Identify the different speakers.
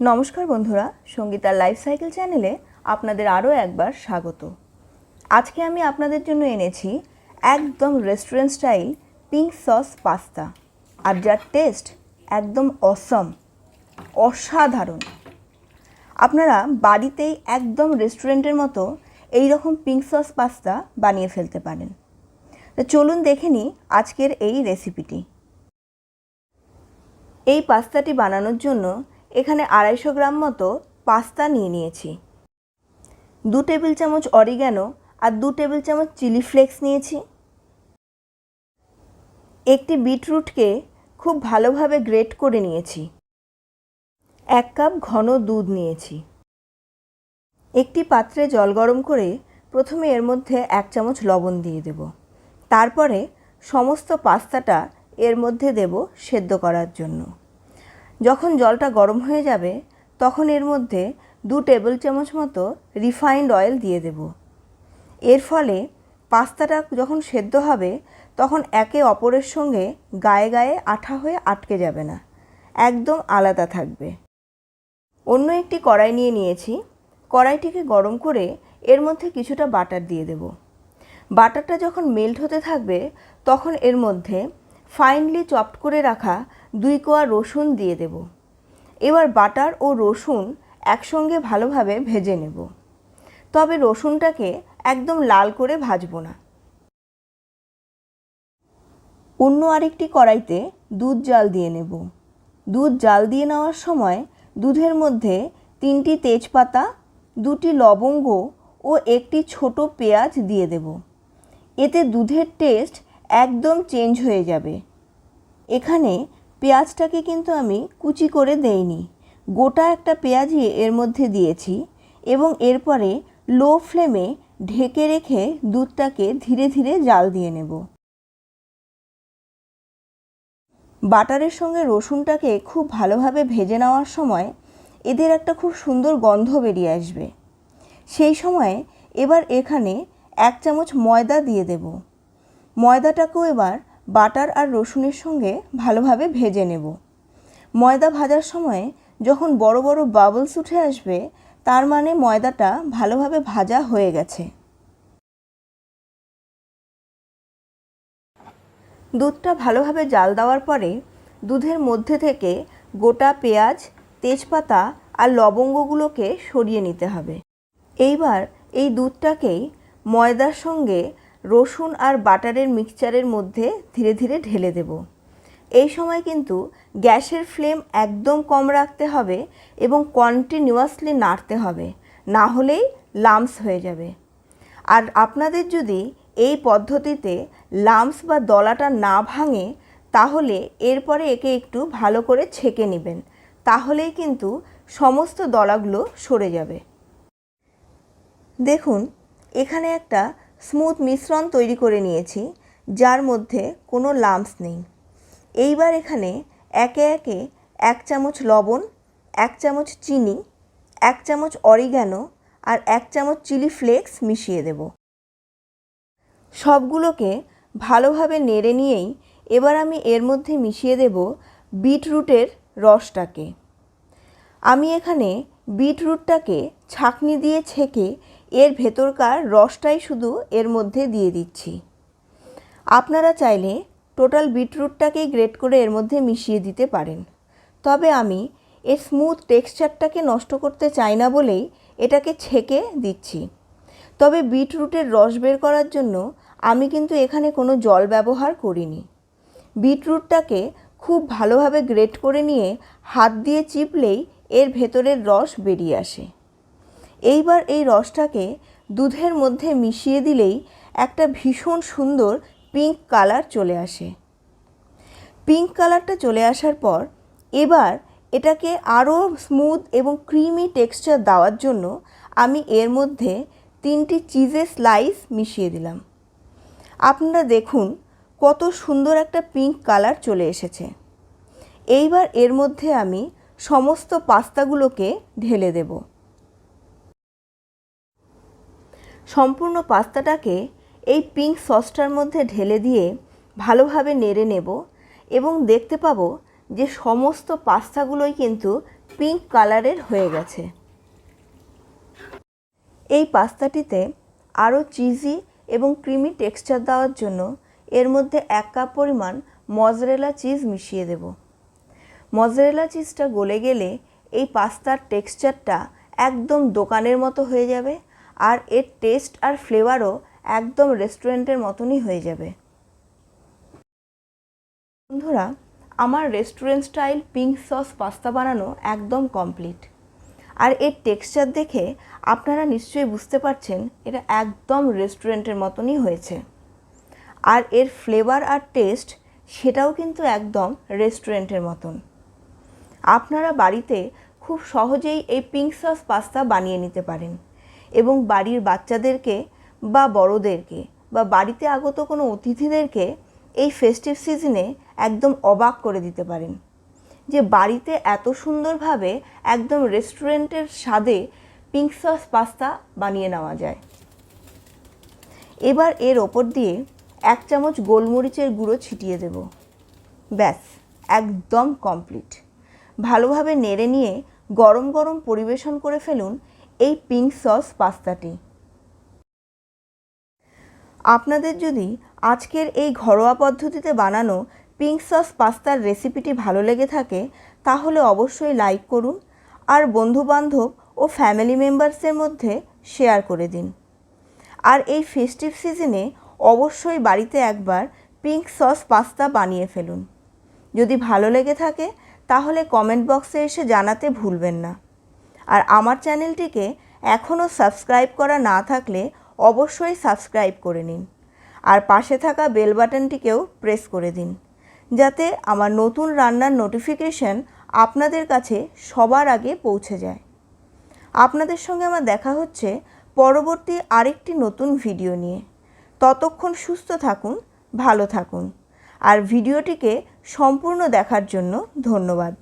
Speaker 1: নমস্কার বন্ধুরা, সঙ্গীতার life cycle চ্যানেলে আপনাদের আরও একবার স্বাগত। আজকে আমি আপনাদের জন্য এনেছি একদম restaurant style pink sauce pasta, আর যার টেস্ট একদম অসাধারণ। আপনারা বাড়িতেই একদম রেস্টুরেন্টের মতো এই রকম পিঙ্ক সস পাস্তা বানিয়ে ফেলতে পারেন। তো চলুন দেখে নিই আজকের এই রেসিপিটি। এই পাস্তাটি বানানোর জন্য এখানে 250 গ্রাম মতো পাস্তা নিয়েছি। 2 টেবিল চামচ অরিগ্যানো আর 2 টেবিল চামচ চিলি ফ্লেক্স নিয়েছি। একটি বিটরুটকে খুব ভালোভাবে গ্রেট করে নিয়েছি। 1 কাপ ঘন দুধ নিয়েছি। একটি পাত্রে জল গরম করে প্রথমে এর মধ্যে 1 চামচ লবণ দিয়ে দেব। তারপরে সমস্ত পাস্তাটা এর মধ্যে দেব সেদ্ধ করার জন্য। যখন জলটা গরম হয়ে যাবে তখন এর মধ্যে 2 টেবিল চামচ মতো রিফাইন্ড অয়েল দিয়ে দেব। এর ফলে পাস্তাটা যখন সেদ্ধ হবে তখন একে অপরের সঙ্গে গায়ে গায়ে আঠা হয়ে আটকে যাবে না, একদম আলাদা থাকবে। অন্য একটি কড়াই নিয়েছি। কড়াইটিকে গরম করে এর মধ্যে কিছুটা বাটার দিয়ে দেব। বাটারটা যখন মেল্ট হতে থাকবে তখন এর মধ্যে ফাইনলি চপড করে রাখা 2 কোয়া রসুন দিয়ে দেব। এবার বাটার ও রসুন একসঙ্গে ভালোভাবে ভেজে নেব। তবে রসুনটাকে একদম লাল করে ভাজবো না। অন্য আরেকটি কড়াইতে দুধ জাল দিয়ে নেব। দুধ জাল দিয়ে নেওয়ার সময় দুধের মধ্যে 3টি তেজপাতা, 2টি লবঙ্গ ও একটি ছোট পেঁয়াজ দিয়ে দেব। এতে দুধের টেস্ট একদম চেঞ্জ হয়ে যাবে। এখানে পেঁয়াজটাকে কিন্তু আমি কুচি করে দেইনি, গোটা একটা পেঁয়াজই এর মধ্যে দিয়েছি এবং এরপরে লো ফ্লেমে ঢেকে রেখে দুধটাকে ধীরে ধীরে জাল দিয়ে নেব। বাটারের সঙ্গে রসুনটাকে খুব ভালোভাবে ভেজে নেওয়ার সময় এদের একটা খুব সুন্দর গন্ধ বেরিয়ে আসবে। সেই সময় এবার এখানে 1 চামচ ময়দা দিয়ে দেব। ময়দাটাকেও এবার বাটার আর রসুনের সঙ্গে ভালোভাবে ভেজে নেব। ময়দা ভাজার সময় যখন বড় বড় বাবলস উঠে আসবে তার মানে ময়দাটা ভালোভাবে ভাজা হয়ে গেছে। দুধটা ভালোভাবে জাল দেওয়ার পরে দুধের মধ্যে থেকে গোটা পেঁয়াজ, তেজপাতা আর লবঙ্গগুলোকে সরিয়ে নিতে হবে। এইবার এই দুধটাকেই ময়দার সঙ্গে রসুন আর বাটারের মিক্সচারের মধ্যে ধীরে ধীরে ঢেলে দেব। এই সময় কিন্তু গ্যাসের ফ্লেম একদম কম রাখতে হবে এবং কন্টিনিউয়াসলি নাড়তে হবে, না হলেই লাম্পস হয়ে যাবে। আর আপনাদের যদি এই পদ্ধতিতে লাম্পস বা দলাটা না ভাঙে তাহলে এরপরে একে একটু ভালো করে ছেঁকে নেবেন, তাহলেই কিন্তু সমস্ত দলাগুলো সরে যাবে। দেখুন এখানে একটা স্মুথ মিশ্রণ তৈরি করে নিয়েছি যার মধ্যে কোনো লাম্পস নেই। এইবার এখানে একে একে 1 চামচ লবণ, 1 চামচ চিনি, 1 চামচ অরিগ্যানো আর 1 চামচ চিলি ফ্লেক্স মিশিয়ে দেব। সবগুলোকে ভালোভাবে নেড়ে নিয়েই এবার আমি এর মধ্যে মিশিয়ে দেব বিটরুটের রসটাকে। আমি এখানে বিটরুটটাকে ছাঁকনি দিয়ে ছেঁকে এর ভেতরকার রসটাই শুধু এর মধ্যে দিয়ে দিচ্ছি। আপনারা চাইলে টোটাল বিটরুটটাকেই গ্রেট করে এর মধ্যে মিশিয়ে দিতে পারেন, তবে আমি এর স্মুথ টেক্সচারটাকে নষ্ট করতে চাই না বলেই এটাকে ছেঁকে দিচ্ছি। তবে বিটরুটের রস বের করার জন্য আমি কিন্তু এখানে কোনো জল ব্যবহার করিনি। বিটরুটটাকে খুব ভালোভাবে গ্রেট করে নিয়ে হাত দিয়ে চিপলেই এর ভেতরের রস বেরিয়ে আসে। এইবার এই রসটাকে দুধের মধ্যে মিশিয়ে দিলেই একটা ভীষণ সুন্দর পিঙ্ক কালার চলে আসে। পিঙ্ক কালারটা চলে আসার পর এবার এটাকে আরও স্মুথ এবং ক্রিমি টেক্সচার দেওয়ার জন্য আমি এর মধ্যে 3টি চিজের স্লাইস মিশিয়ে দিলাম। আপনারা দেখুন কত সুন্দর একটা পিঙ্ক কালার চলে এসেছে। এইবার এর মধ্যে আমি সমস্ত পাস্তাগুলোকে ঢেলে দেব। সম্পূর্ণ পাস্তাটাকে এই পিঙ্ক সসটার মধ্যে ঢেলে দিয়ে ভালোভাবে নেড়ে নেব এবং দেখতে পাবো যে সমস্ত পাস্তাগুলোই কিন্তু পিঙ্ক কালারের হয়ে গেছে। এই পাস্তাটিতে আরও চিজি এবং ক্রিমি টেক্সচার দেওয়ার জন্য এর মধ্যে 1 কাপ পরিমাণ মজরেলা চিজ মিশিয়ে দেব। মজরেলা চিজটা গলে গেলে এই পাস্তার টেক্সচারটা একদম দোকানের মতো হয়ে যাবে, আর এর টেস্ট আর ফ্লেভারও একদম রেস্টুরেন্টের মতনই হয়ে যাবে। বন্ধুরা, আমার restaurant style pink sauce pasta বানানো একদম কমপ্লিট। আর এর টেক্সচার দেখে আপনারা নিশ্চয়ই বুঝতে পারছেন এটা একদম রেস্টুরেন্টের মতনই হয়েছে। আর এর ফ্লেভার আর টেস্ট সেটাও কিন্তু একদম রেস্টুরেন্টের মতন। আপনারা বাড়িতে খুব সহজেই এই পিঙ্ক সস পাস্তা বানিয়ে নিতে পারেন এবং বাড়ির বাচ্চাদেরকে বা বড়োদেরকে বা বাড়িতে আগত কোনো অতিথিদেরকে এই ফেস্টিভ সিজনে একদম অবাক করে দিতে পারেন যে বাড়িতে এত সুন্দরভাবে একদম রেস্টুরেন্টের স্বাদে পিঙ্ক সস পাস্তা বানিয়ে নেওয়া যায়। এবার এর ওপর দিয়ে 1 চামচ গোলমরিচের গুঁড়ো ছিটিয়ে দেব। ব্যাস, একদম কমপ্লিট। ভালোভাবে নেড়ে নিয়ে গরম গরম পরিবেশন করে ফেলুন এই পিঙ্ক সস পাস্তাটি। আপনাদের যদি আজকের এই ঘরোয়া পদ্ধতিতে বানানো পিঙ্ক সস পাস্তার রেসিপিটি ভালো লেগে থাকে তাহলে অবশ্যই লাইক করুন আর বন্ধুবান্ধব ও ফ্যামিলি মেম্বার্সের মধ্যে শেয়ার করে দিন। আর এই ফেস্টিভ সিজনে অবশ্যই বাড়িতে একবার পিঙ্ক সস পাস্তা বানিয়ে ফেলুন। যদি ভালো লেগে থাকে তাহলে কমেন্ট বক্সে এসে জানাতে ভুলবেন না। আর আমার চ্যানেলটিকে এখনও সাবস্ক্রাইব করা না থাকলে অবশ্যই সাবস্ক্রাইব করে নিন আর পাশে থাকা বেল বাটনটিকেও প্রেস করে দিন যাতে আমার নতুন রান্নার নোটিফিকেশন আপনাদের কাছে সবার আগে পৌঁছে যায়। আপনাদের সঙ্গে আমার দেখা হচ্ছে পরবর্তী আরেকটি নতুন ভিডিও নিয়ে। ততক্ষণ সুস্থ থাকুন, ভালো থাকুন আর ভিডিওটিকে সম্পূর্ণ দেখার জন্য ধন্যবাদ।